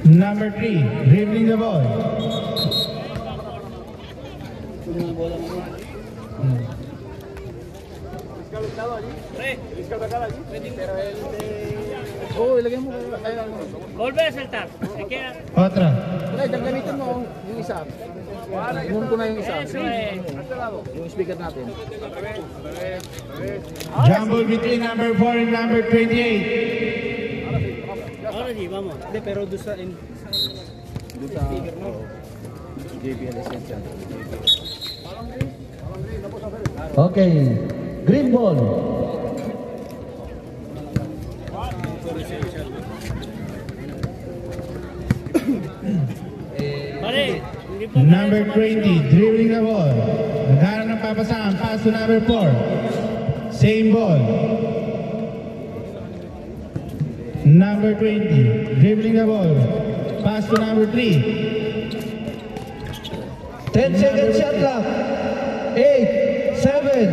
Number 3, dribbling the ball. Oo, ilagay mo. Volve a saltar. Otra. Ay, gamitin mo yung isa. Inom ko na yung isa. Eso es. Yung speaker natin. Jumble between number 4 and number 28. Ahora sí, vamos. Hindi, pero doon sa speaker mo. JBL Essential. Okay, green ball. Pare. Number 20, dribbling the ball. Nagharap ng papasahan, pass to number 4. Same ball. Number 20, dribbling the ball. Pass to number 3. 10 seconds shot clock. 8, 7.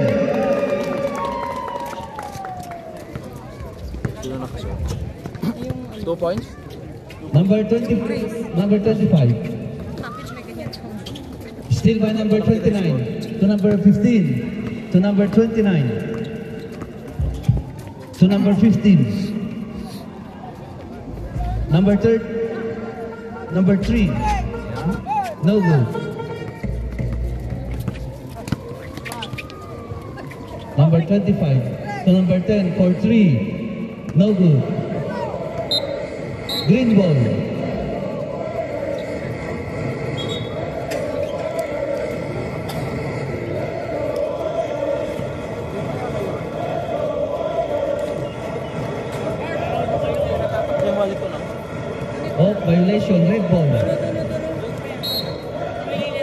Sino nakasuot? 2 points? Number 20, number 25. Still by number 29 to number 15 to number 29 to number 15. Number 3. Number 3. No good. Number 25 to number 10 for 3. No good. Green ball. Oh, violation, red ball.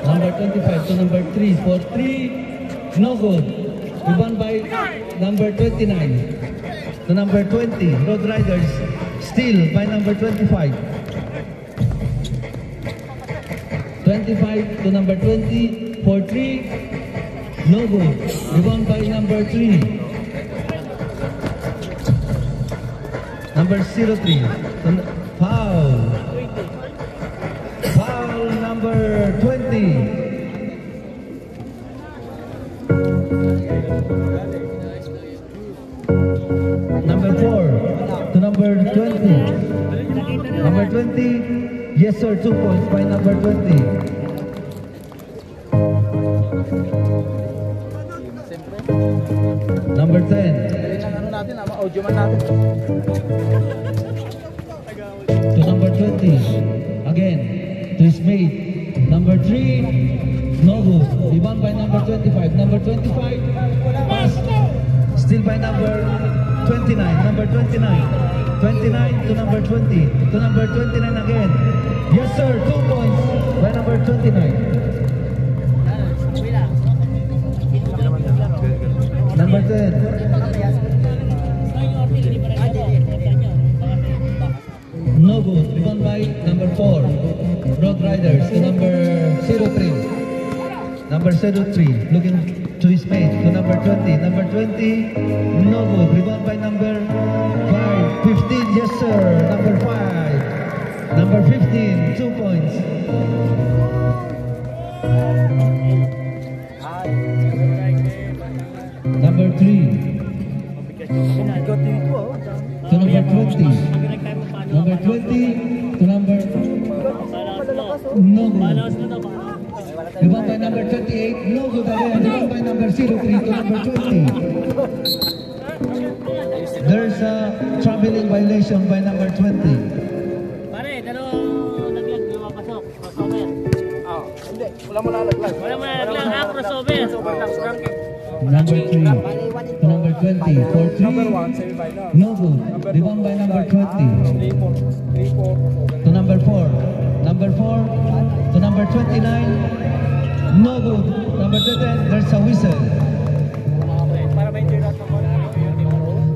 Number 25 to number 3 for 3. No good. Rebound by number 29 to number 20. Road Riders still by number 25. 25 to number 20 for 3. No good. Rebound by number 3. Number 03. Foul. Foul number 20. Number 4 to number 20. Number 20. Yes sir, 2 points by number 20. Number 10. Ano natin, audio man natin. To number 20. Again, to his mate. Number 3. No good. Rebound by number 25. Number 25. Pass. Still by number 29. Number 29. 29 to number 20. To number 29 again. Yes sir, 2 points by number 29. Number 10. No good. Rebound by number 4. Road Riders to number 03. Number 03. Looking to his mate. To number 20. Number 20. No good. Rebound by number 5. 15. Yes sir. Number 5. Number 15. 2 points. Number 3. To number 20. Number 20 to number no good. Rebound by number 28. No good again. Rebound by number 03 to number 20. There's a traveling violation by number 20. Pare, dalawang laglag, di mapasok. Crossover. Hindi, wala mo lalaglag. Wala mo nalaglag ha, crossover. Number 3 to number 20 for 3. No good. Rebound by number 20. To number 4. Number 4 to number 29. No good. Number 29, there's a whistle.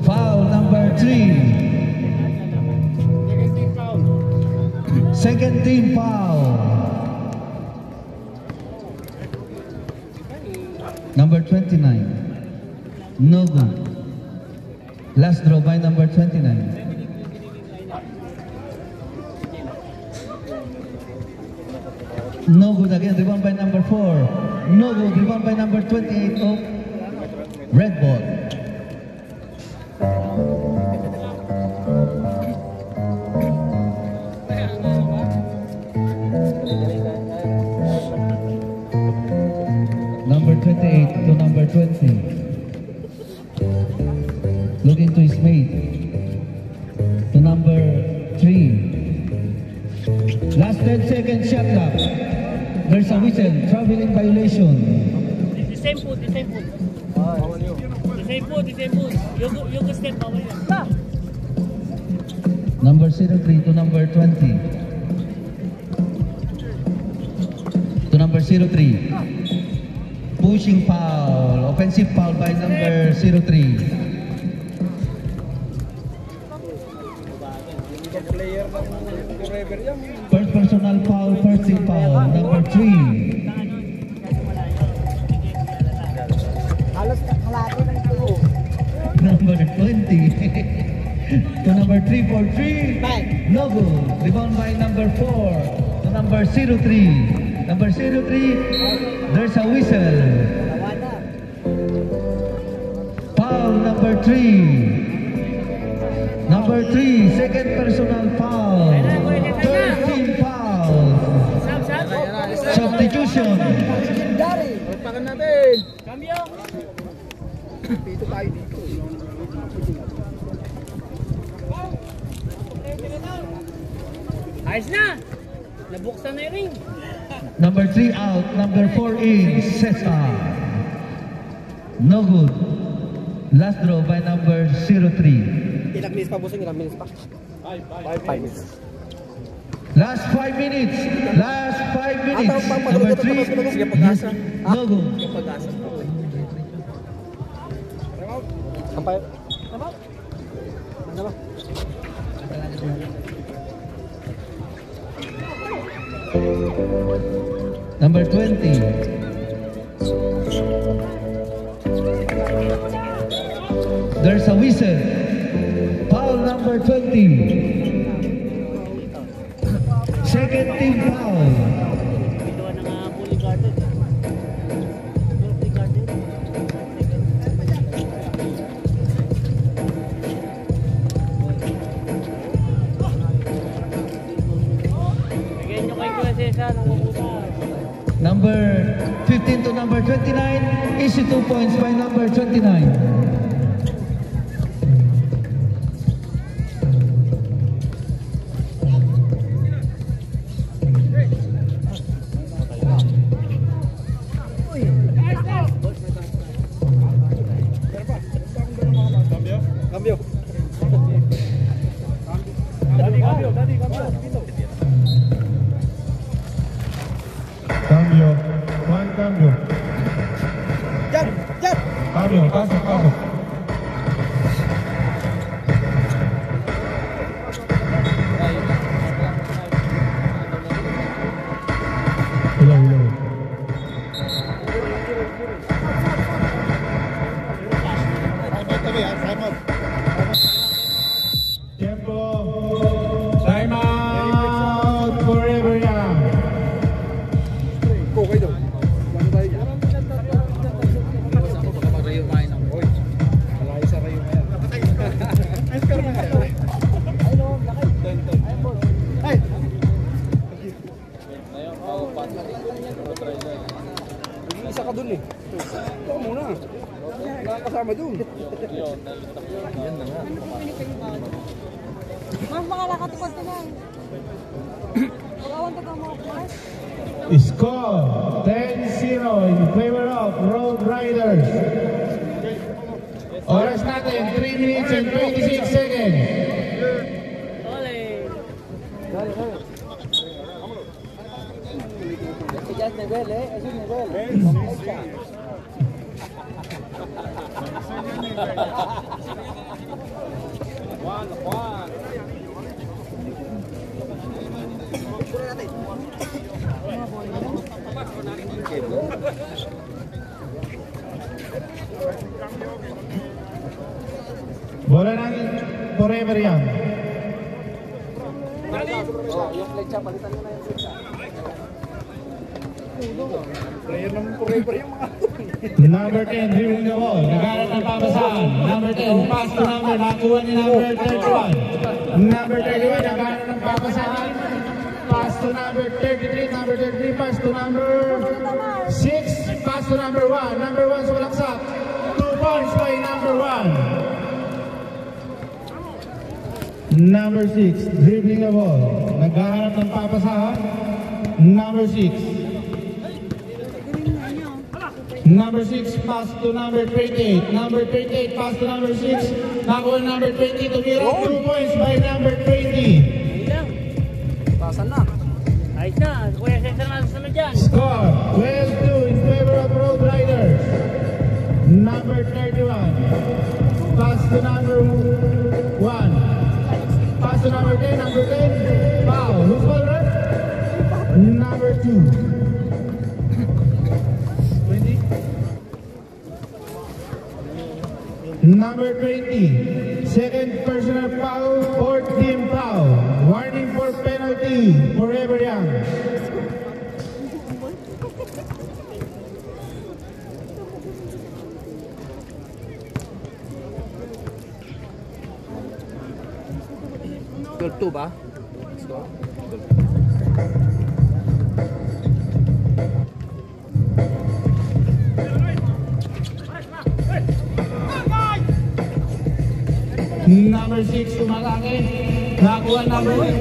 Foul number 3. Second team foul. Number 29. No good. Last draw by number 29. No good again. Rebound by number 4. No good. Rebound by number 28 of Red Ball. Number 28 to number 20. Looking to his mate. To number 3. Last 10 seconds shot clock. There's a whistle. Traveling violation. The same food, the same food. The same food, the same food. You go step bawal yan. Number 03 to number 20. To number 03. Pushing foul. Offensive foul by number 03. Player ng forever yan. First personal foul, first team foul. Number 3. Halos kalahati ng tulo. Number 20. To number 3 for 3. No good. Rebound by number 4. To number 03. Number 03. There's a whistle. Foul number 3. Number 3. Second personal foul. Third team foul. Substitution. Dari. Pakan natin. Cambio. Dito tayo dito. Ayos na. Nabuksan na yung ring. Number 3 out. Number 4 in. Cesar. No good. Last draw by number 03. Ilang minutes pa, bossing? Ilang minutes pa? 5 minutes. Last 5 minutes. Last 5 minutes. Number 3. Sige, pag-asa. No good. Sige, pag-asa. Sampay. Ano ba? Number 20. There's a whistle. Foul number 20. Second team foul. Ito na nga fully guarded. Fully guarded. Bigyan nyo kay Kuya Cesar ng mabuta. Number 15 to number 29. Issue 2 points by number 29. Cambio. Cambio. Juan, cambio. Yan! Yan! Cambio, pasok, pasok. Ilaw, ilaw. Tempo. Time out. Forever young. Go, kayo. Ano tayo dyan? Baka mag-rayo tayo ng boy. Malayo sa rayo ngayon. Ay, pero na kayo. Ay, no, lakay. Ay! Isa ka dun eh. Ito muna. Wala kang kasama dun. Mas makalakad ko ito lang. Pag-awan ka mo, Mars. Score 10-0 in favor of Road Riders. Oras natin 3 minutes and 26 seconds. Ole. Ya es nivel, es un nivel. Juan. Bola ng Forever Young. Oh, yung flecha, palitan mo na yung flecha. Player naman forever yung mga Number 10, dribbling the ball. Nagharap ng papasahan. Number 10, pass to number. Nakuha ni number 31. Number 31, nagharap ng papasahan. Pass to number 33. Number 33, pass to number 6. Pass to number 1. Number 1 sumalaksak. 2 points by number 1. Number 6, dribbling the ball. Naghahanap ng papasahan. Number 6. Number 6, pass to number 28. Number 28, pass to number 6. Nakuha number 20 to Mira. 2 points by number 20. tasan na. Ayos na. Kuya Cesar na susunod dyan. Score 12-2 in favor of Road Riders. Number 31. Pass to number 1. Pass to number 10. Number 10. Foul. Who's foul, right? Number 2. Number 20, second personal foul, fourth team foul. Warning for penalty, Forever Young. Goal 2 ba? Number 6, tumatake. Nakuha number 1.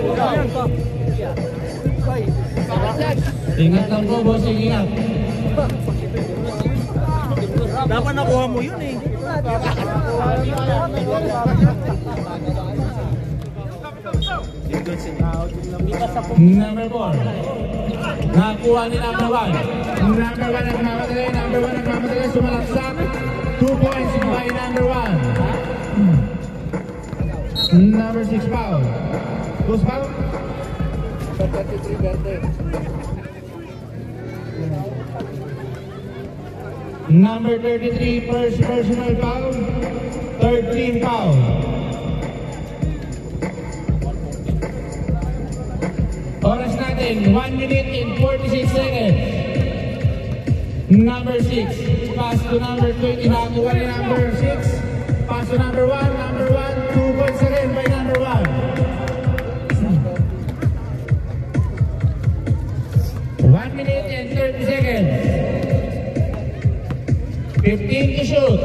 Ingat lang po, bossing, ingat. Dapat nakuha mo yun eh. Number 4. Nakuha ni number 1. Number 1 nagmamadali. Number 1 nagmamadali. Sumalaksak. 2 points by number 1. Number 6 foul. Who's foul? 33 verde. Number 33, first personal foul. Third team foul. Oras natin, 1 minute and 46 seconds. Number 6, pass to number 20. Nakuha ni number 6. Pass to number 1. Number 1, 2 points again by number 1. 1 minute and 30 seconds. 15 to shoot.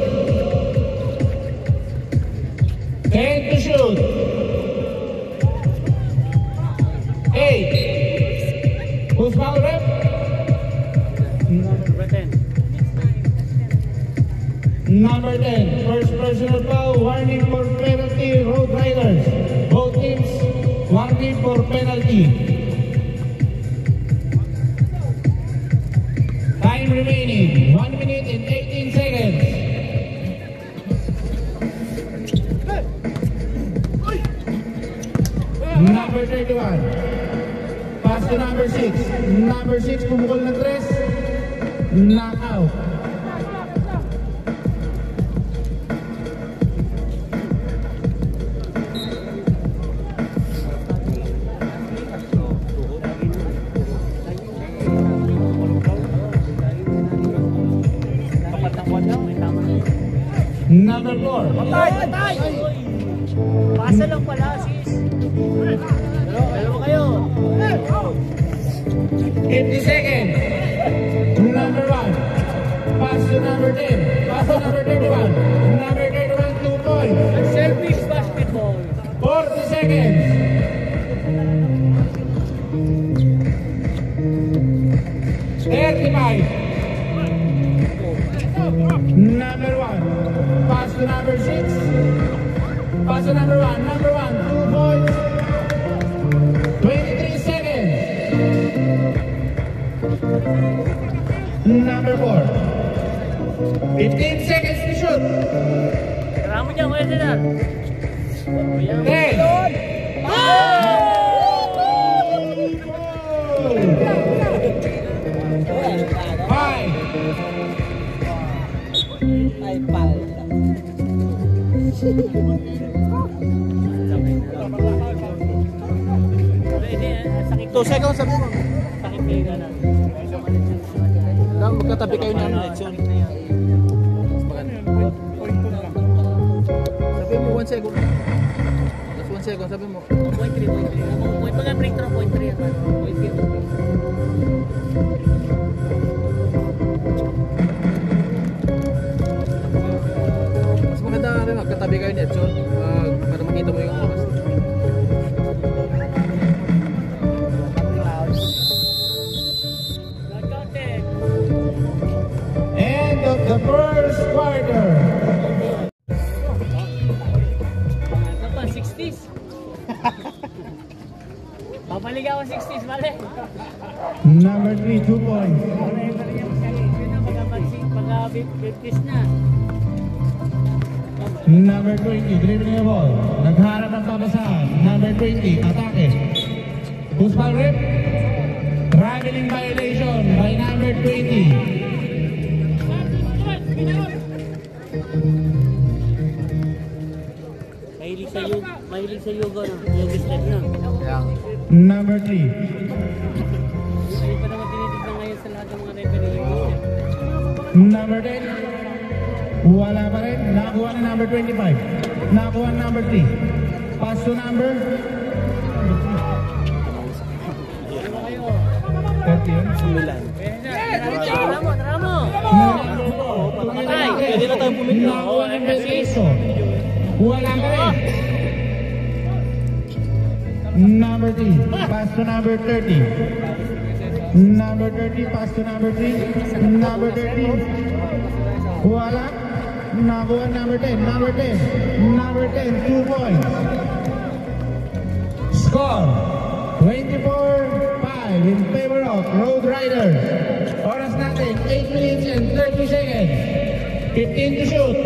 10 to shoot. 8. Who's foul, rep? Number 10. Number 10, first personal foul, warning for penalty, Road Riders. Both teams, warning for penalty. Time remaining, 1 minute and 18 seconds. Number 31, pass to number 6. Number 6, pumukol ng 3, knockout. Number 4. Patay! Pasa lang pala, sis. Dalawa kayo. 50 seconds. Number 1. Pass to number 10. Pass to number 31. Number 31, 2 points. Service basketball. 40 seconds. Number 1. Pass to number 6. Pass to number 1. Number 1, 2 points. 23 seconds. Number 4. 15 seconds to shoot. Tara mo dyan, Kuya Cesar. 10. Ay, pal. 2 seconds sabi mo. Sakit kayo na. magkatabi kayo ng election. Sabi mo 1 second. Last 1 second, sabi mo. 0.3. Point pag break through 0.3. 0.3. Mas maganda rin magkatabi kayo ng election para makita mo yung oras. End of the first quarter. Ito pa, 60s. Babalik ako 60s, mali. Number 3, 2 points. Yun na, pagka-50s na. Number 20, dribbling the ball. Nagharap ng pabasahan. Number 20, atake. Puspal rip. Traveling violation by number 20. Mahilig sa yoga na. Yoga step na. Number 3. Hindi pa naman tinitignan ngayon sa lahat ng mga referee yoga step. Number 10. Wala pa rin. Nakuha na number 25. Nakuha na number 3. Pass to number 30 yun. Tara mo. Patay. Pwede na tayong pumili. Nakuha ng Beso. Wala pa rin. Number 3. Pass to number 30. Number 30. Pass to number 3. Number 30. Wala. Nakuha number 10. Number 10. Number 10. 2 points. Score 24-5 in favor of Road Riders. Oras natin 8 minutes and 30 seconds. 15 to shoot.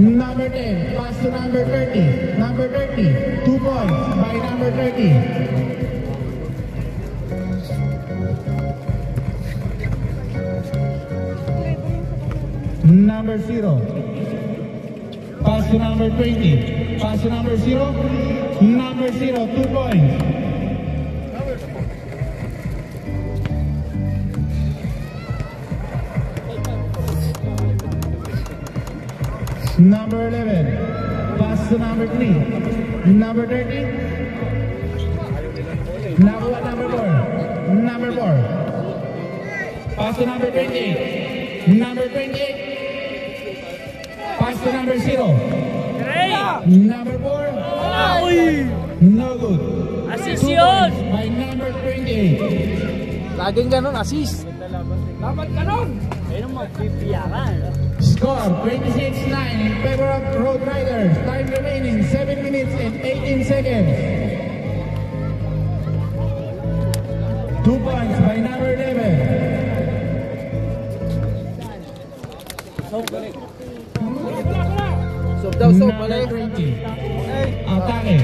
Number 10, pass to number 30. Number 30, 2 points by number 30. Number 0, pass to number 20. Pass to number 0. Number 0, 2 points. Number 11, pass to number 3. Number 30. Number 4. Number 4. Pass to number 28. Number 28. Pass to number 0. Number 4. No good. Assist 2 yun. points by number 28. Laging ganun, assist. Dapat ganun. Ayun ang magpipiyakan. Score 26-9 in favor of Road Riders. Time remaining 7 minutes and 18 seconds. 2 points by number 11. Sob daw, sob. Number Balik. 20. Atake.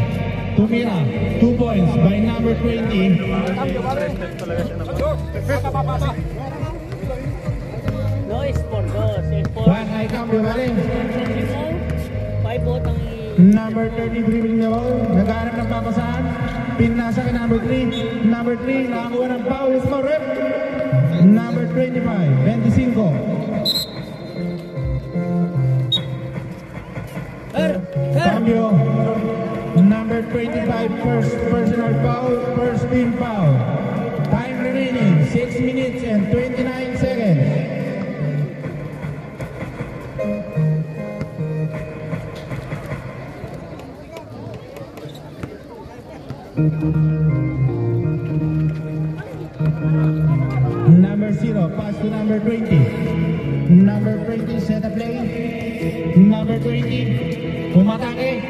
Tumira. 2 points by number 20. No, it's for dos. It's for... One high cambio, vale. 5 botang Number 30 dribbling the ball. Nagharap ng papasahan. Pinasa kay number 3. Number 3 nakakuha ng foul. It's for rep. Number 25. 25. Cambio. Number 25. First personal foul. First team foul. Time remaining 6 minutes and 29 seconds. Number 0, pass to number 20. Number 20, set a play. Number 20, umatake.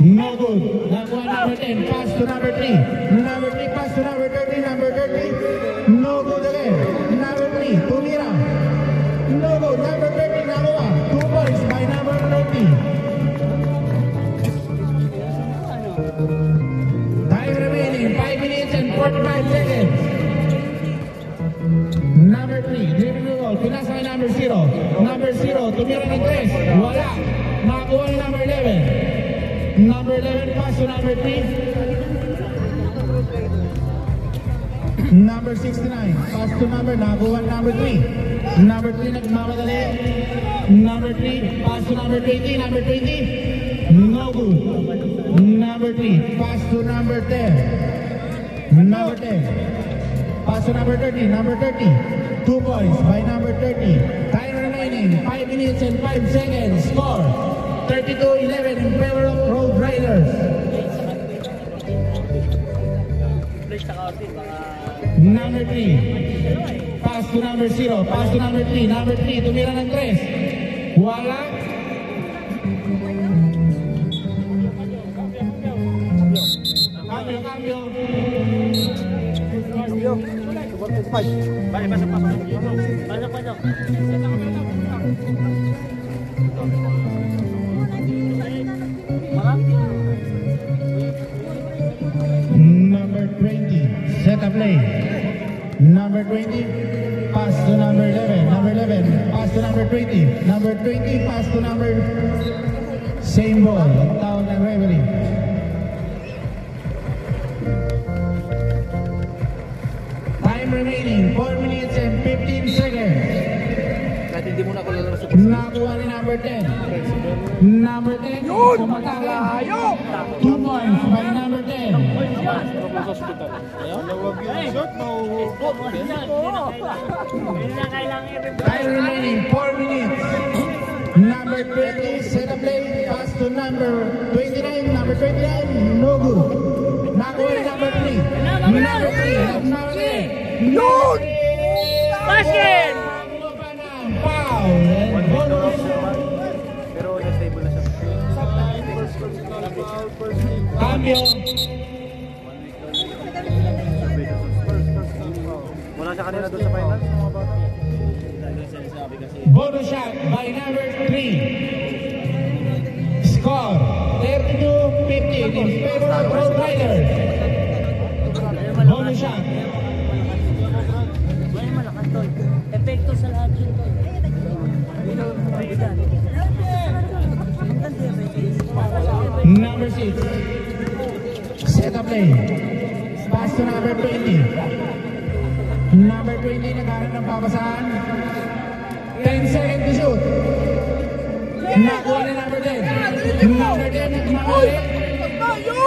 No good. Nakuha number 10, pass to number 3. Number 3, pass to number 30. Number 30, no good again. Number 3, tumira. No good. Number 30, nakuha. 2 points by number 30. Time remaining 5 minutes and 45 seconds. Number 3, dribbling the ball. Pinasa kay number 0. Number 0, tumira ng 3. Wala. Nakakuha ni number 11. Number 11, pass to number 3. Number 69, pass to number 3. Number 3, nagmamadali. Number 3, pass to number 20. Number 20, no good. Number 3, pass to number 10. Number 10, pass to number 30. Number 30, 2 points by number 30. Time remaining, 5 minutes and 5 seconds. Score, 32-11 in favor of Road Riders. Number 3, pass to number 0, pass to number 3. Number 3, tumira ng 3. Wala. Cambio. Number 20, set a play. Number 20, pass to number 11. Number 11, pass to number 20. Number 20, pass to number... Same ball, down and referee. Time remaining, 4 minutes and 15 seconds. Kahit hindi mo na ako lalaro sa Nakuha ni number 10. Number 10, sumatake. 2 points by number 10. hospital. Lawag yung shot, mauhugot. Time remaining, 4 minutes. Number 20, set a play, pass to number 29. Number 29, no good. Nakuha ni number 3. Number 3, Yun! Basket! Foul and bonus. Pero na-stable na siya. Cambio. Wala siya kanina doon sa finals, mga bata. Bonus shot by number 3. Score 32-15 in favor of Road Riders. Bonus shot. Epekto sa lahat yun. Number 6. Set a play. Pass to number 20. Number 20 nagharap ng papasahan. 10 seconds to shoot. Nakuha ni number 10. Number 10 nagmamali.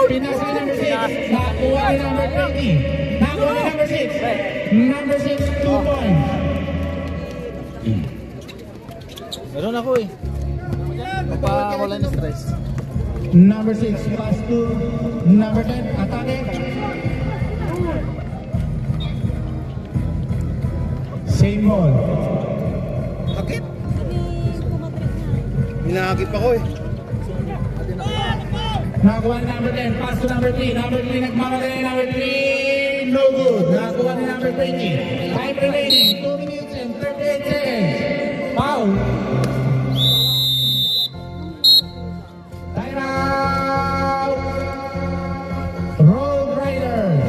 Pinasa ni number 6. Nakuha ni number 20. Nakuha ni number 6. Number 6, 2 points. Meron ako eh. Mapawala ng stress. Number 6, pass to number 10. Atake. Same ball. Bakit? Hinahagip ako eh. Nakakuha ni number 10, pass to number 3. Number 3 nagmamadali. Number 3, no good. Nakakuha ni number 20. Time remaining, 2 minutes and 38 seconds. Foul. Time out. Road Riders.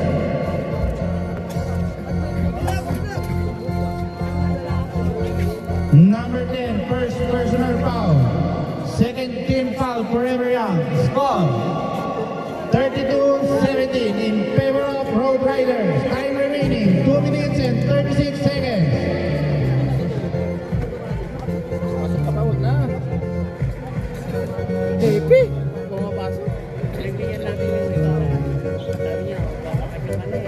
Number 10, first personal foul. Second team foul for every young. Score 32-17 in favor of Road Riders. Time remaining 2 minutes and 36 seconds. Pasok ka tawag na. AP! Pumapasok. Bigyan natin yung sabi niya, bakit ka pala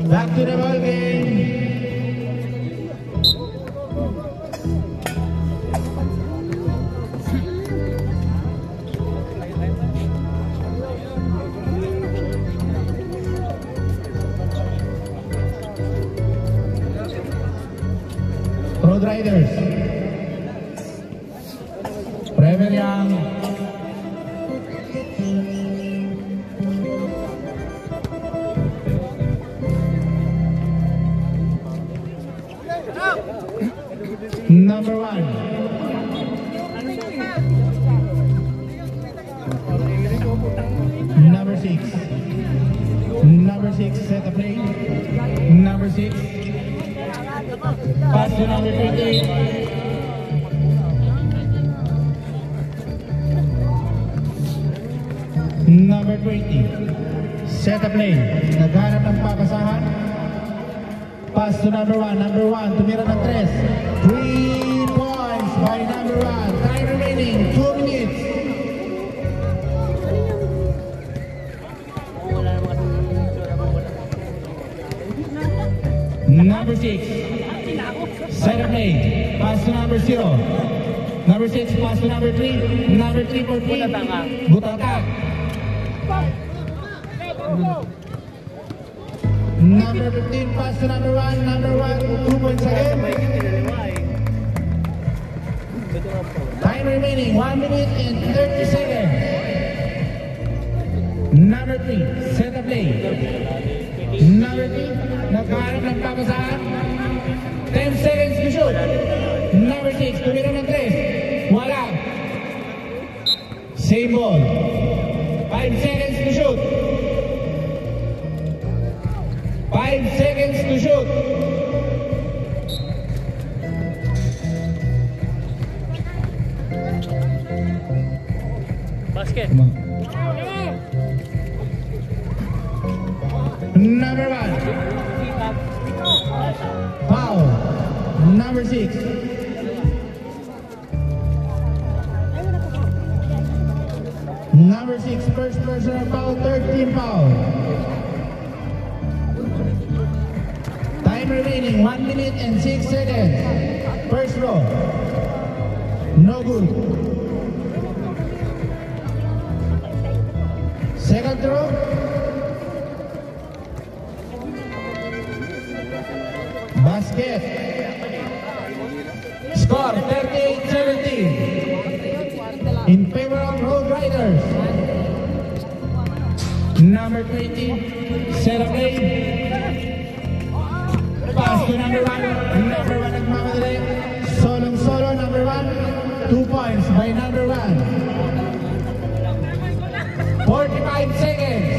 Back to the ball game. Road Riders. Premier Young. Number 1. Number 6. Number 6, set a play. Number 6. Pass to number 28. Number 20. Set a play. Naghanap ng papasahan. Pass to number 1. Number 1. Tumira ng 3. 3 points by number 1. Time remaining 2 minutes. Number 6. Set a play. Pass to number 0. Number 6. Pass to number 3. Number 3 for 3. Butata. Number 15, pass to number 1. Number 1, 2 points again. Time remaining, 1 minute and 30 seconds. Number 3, set a play. Number 3, nagkaharap ng papasahan. 10 seconds to shoot. Number 6, tumira ng 3. Wala. Same ball. 5 seconds to shoot. 5 seconds to shoot. Basket. Number 1. Foul. Number 6. Number 6, first personal foul, 13 foul. Time remaining 1 minute and 6 seconds. First row. No good. Second row. Basket. Score 38-17 in favor of Road Riders. Number 20, set a play. Pass to number 1. Number 1 nagmamadali. Solong-solo, number 1. 2 points by number 1. 45 seconds.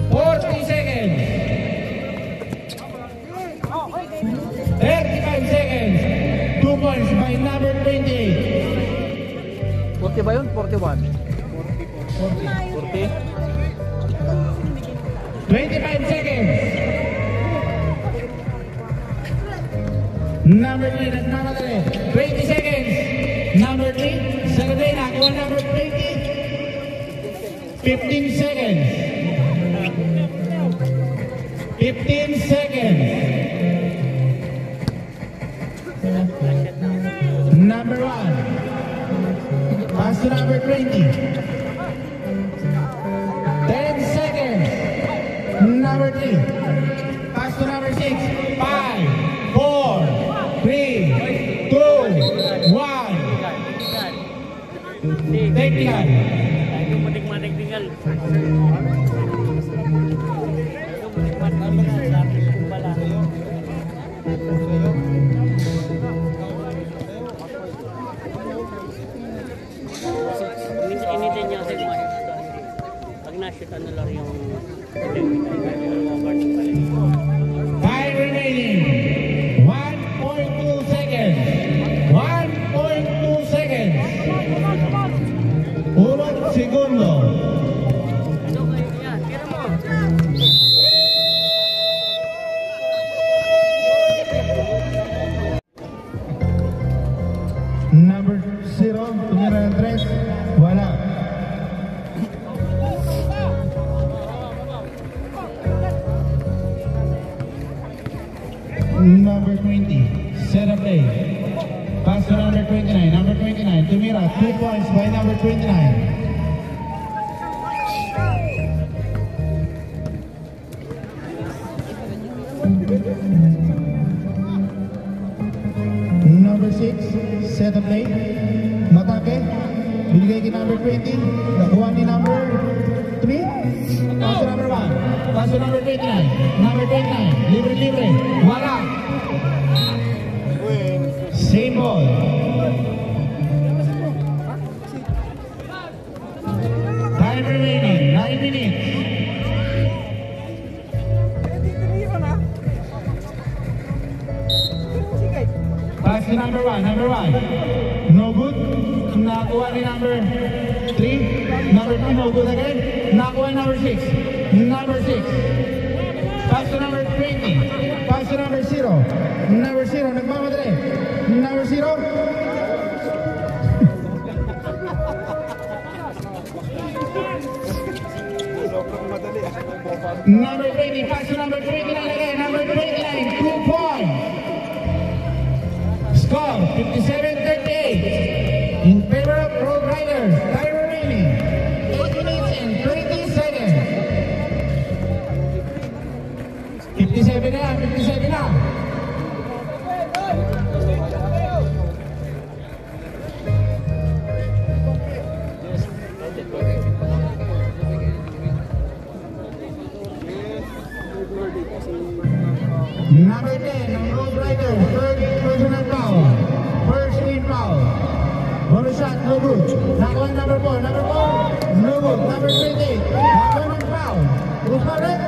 40 seconds. 35 seconds. 2 points by number 28. 40 ba yun? 41? 40? 25 seconds. Number 3, nagmamadali. 20 seconds. Number 3, Saturday, nakuha number 20. 15 seconds. 15 seconds. Number 1. Pass to number 20. 10 seconds. Number 3. Pass to number 6. 5, 4, 3, 2, 1. Technical. Yung matik-matik-tingal. Initin niya kasi pag na-shoot ano lang yung Time remaining 1.2 seconds. 1.2 seconds. 1 segundo. Number 0, tumira ng 3. Wala. Number 20, set a play. Pass to number 29. Number 29, tumira. 2 points by number 29. Number 6, set a play. Matake. Binigay kay number 20. Nakuha ni number 3. Pass to number 1. Pass to number 29. Number 29. Libre-libre. Wala. Same ball. Time remaining 9 minutes. number 1. No good. Nakuha ni number 3. Number 3, no good again. Nakuha number 6. Number 6. Pass to number 20. Pass to number 0. Number 0, nagmamadali. Number 0. Number 20, pass to number 29 again. Number 29, 2 points. Score 57-38 in favor of Road Riders. Time remaining 8 minutes and 20 seconds. 57 na, 57 na. Number 10, ang Road Riders, third personal foul. First team foul. Bonus shot, no good. Nakuha number 4, number 4, no good. Number 28, nakuha ng foul. Who's my red?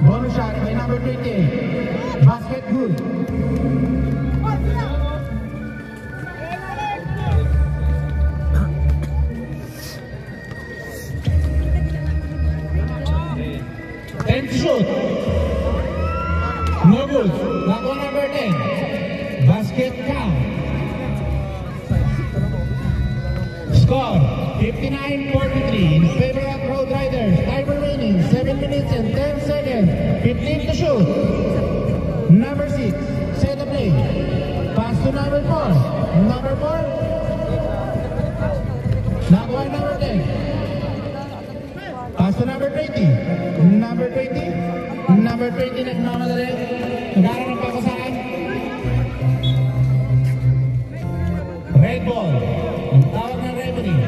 Bonus shot by number 28. Basket good. And shoot. No good. Nakuha number 10. Basket count. Score 59-43 in favor of Road Riders. Time remaining 7 minutes and 10 seconds. 15 to shoot. Number 6. Set the play. Pass to number 4. Number 4. Nakuha number 10. Pass to number 20. Number 20. Number 20 nagmamadali. Nagkaroon ng papasahan. Red ball. Ang tawag ng referee.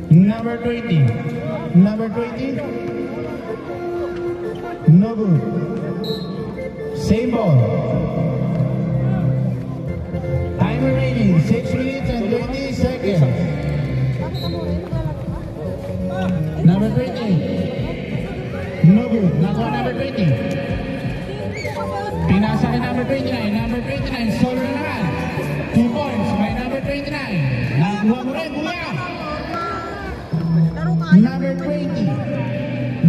Number 20. Number 20. No good. Same ball. Time remaining 6 minutes and 20 seconds. Number 20. No good. Nakuha number 20. Pinasa kay number 29. Number 29. Solo na naman. 2 points by number 29. Nakuha mo rin, kuya. Number 20.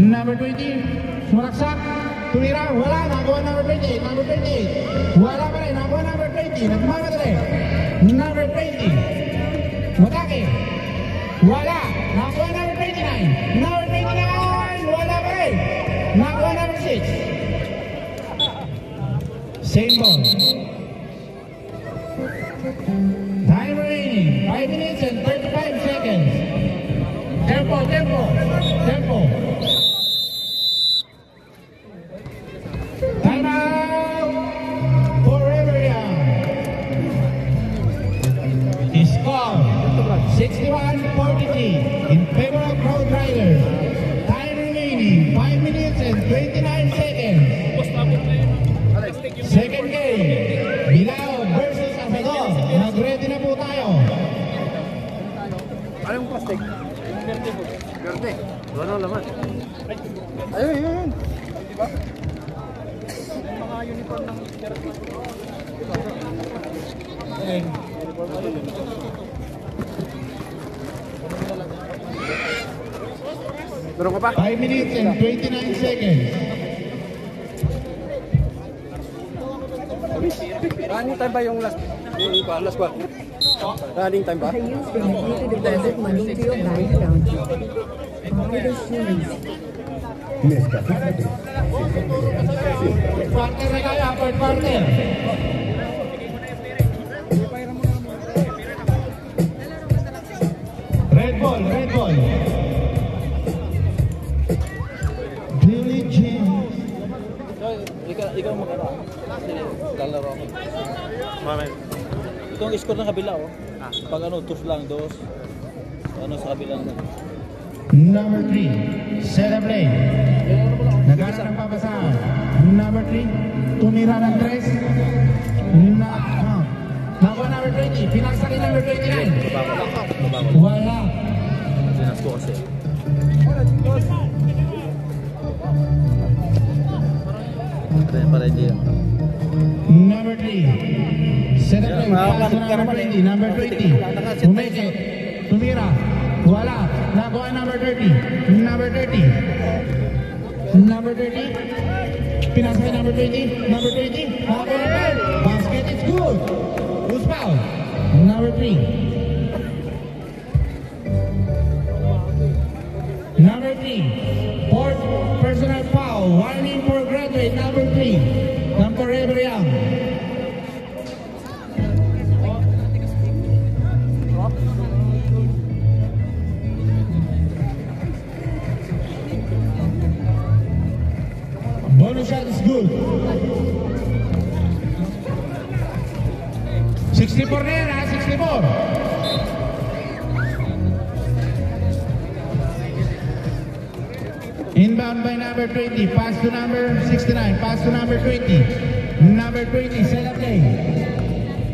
Number 20. Sumaksak. Tumira, wala, nakuha number 28, number 28. Wala pa rin, nakuha number 20, nagmamadali. Number 20. Matake. Wala, nakuha number 29. Number 29, wala pa rin. Nakuha number 6. Same ball. Time remaining, 5 minutes and 35 seconds. Tempo, tempo, tempo. Score 61-43 in favor of Road Riders. Time remaining 5 minutes and 29 seconds. Second game, Bilao versus Asador. Nag-ready na po tayo. Anong plastic? Verde. Ano laman? Ayun, ayun. Diba? Mga uniform ng Verde. Meron ka pa? 5 minutes and 29 seconds. Running time ba yung last one? Running time ba? The user has needed to deposit money to your bank account. Follow the series. Partner na kaya, partner. Red ball, red ball. Billy James. Ikaw mag-ano? Lalaro ako. Mamay. Ito ang score ng kabila, oh. Pag ano, toss lang, dos. Ano sa kabilang. Number 3, set a play. Nagana ng papasahan. Number 3, tumira ng 3. Nakuha number 20, pinagsakin number 29. Wala. Sinas ko kasi. Para hindi yan. Number 3, set up play, pass to number 20, number 20. Umeke, tumira. Wala. Nakuha number 30, number 30. Number 30, pinasakay number 20, number 20. Nakuha naman. Basket is good. Who's foul? Number 3. Number 3. Fourth personal foul. Warning for graduate. Number 3. Number Forever Young. Bonus shot is good. 64 na yan, ha? 64. Inbound by number 20. Pass to number 69. Pass to number 20. Number 20, set up play.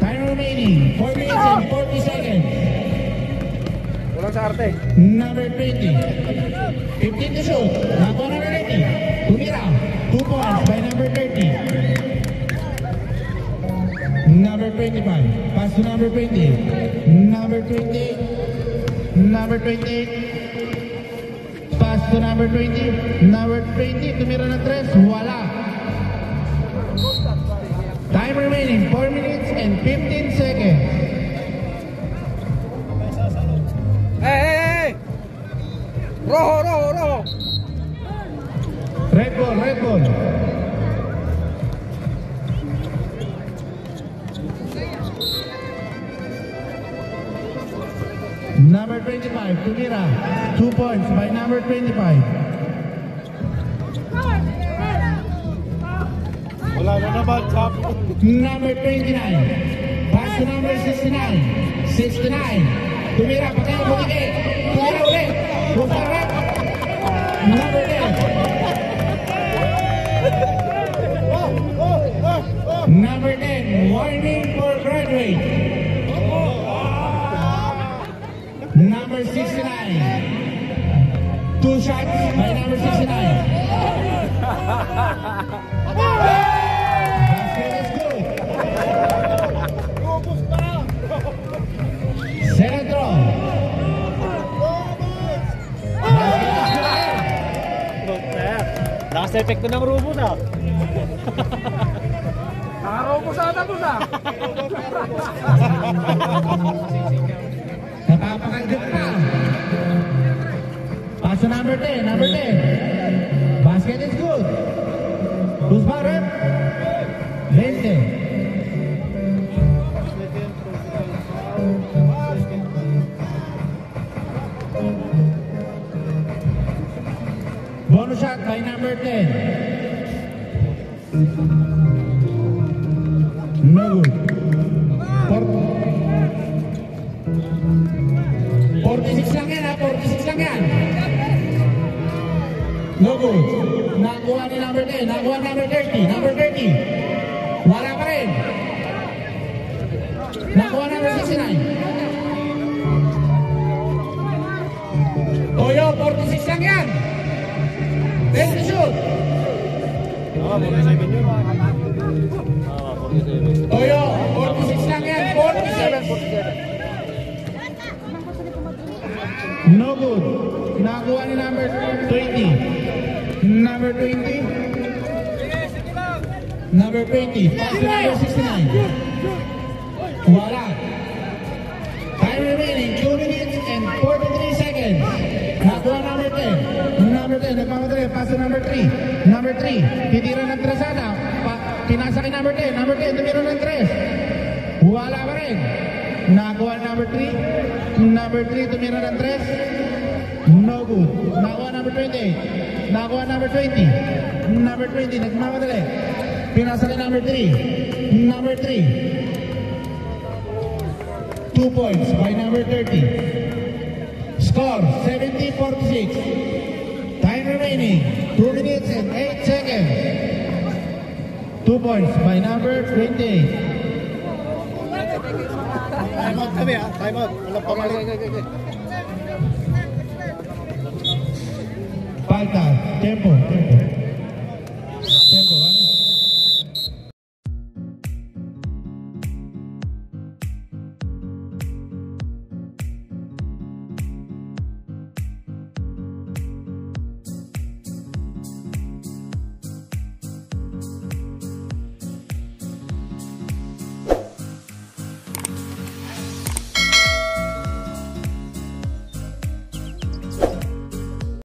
Time remaining, 4 minutes and 40 seconds. Walang sa arte. Number 20. 15 to shoot. Nakuha number 30. Tumira. 2 points by number 30. Number 25. Pass to number 20. Number 28. Number 28. Pass to number 20. Number 20. Tumira ng 3. Wala. Time remaining 4 minutes and 15 seconds. Hey! Rojo! Red ball. Number 25, Tumira. 2 points by number 25. Wala na naman, sabi ko. Number 29. Pass to number 69. 69. Tumira, patay ang butike. Tumira ulit. Bufarap. Number 10. Number 10. Warning for graduate. Number 69. 2 shots by number 69. Basket is good. Second throw. Lakas epekto ng robot ah. Nakarobo sana doon ah. Napapakagod pa. Pass to number 10. Number 10. Basket is good. Who's batter? 20. Bonus shot by number 10. No good. 46 lang yan, ha? 46 lang yan. No good. Nakuha ni number 10. Nakuha number 30. Number 30. Wala pa rin. Nakuha number 69. Toyo, 46 lang yan. Let's shoot. Ah, 47 yun. Ah, 47. Toyo, 46 lang yan. 46. No good. Nakuha ni number 20. Number 20. Number 20. Pass to number 69. Wala. Time remaining 2 minutes and 43 seconds. Nakuha number 10. Number 10. Nagmamadali. Pass to number 3. Number 3. Titira ng trasada. Pinasa kay number 10. Number 10. Tumira ng 3. Wala pa rin. Nakuha number 3. Number 3. Tumira ng 3. No good. Nakuha number 28. Nakuha number 20. Number 20. Nagmamadali. Pinasa kay number 3. Number 3. 2 points by number 30. Score 70-46. Time Time remaining, 2 minutes and 8 seconds. 2 points by number 28. Time out kami ha. Time out. Walang pamalit. Falta, tempo.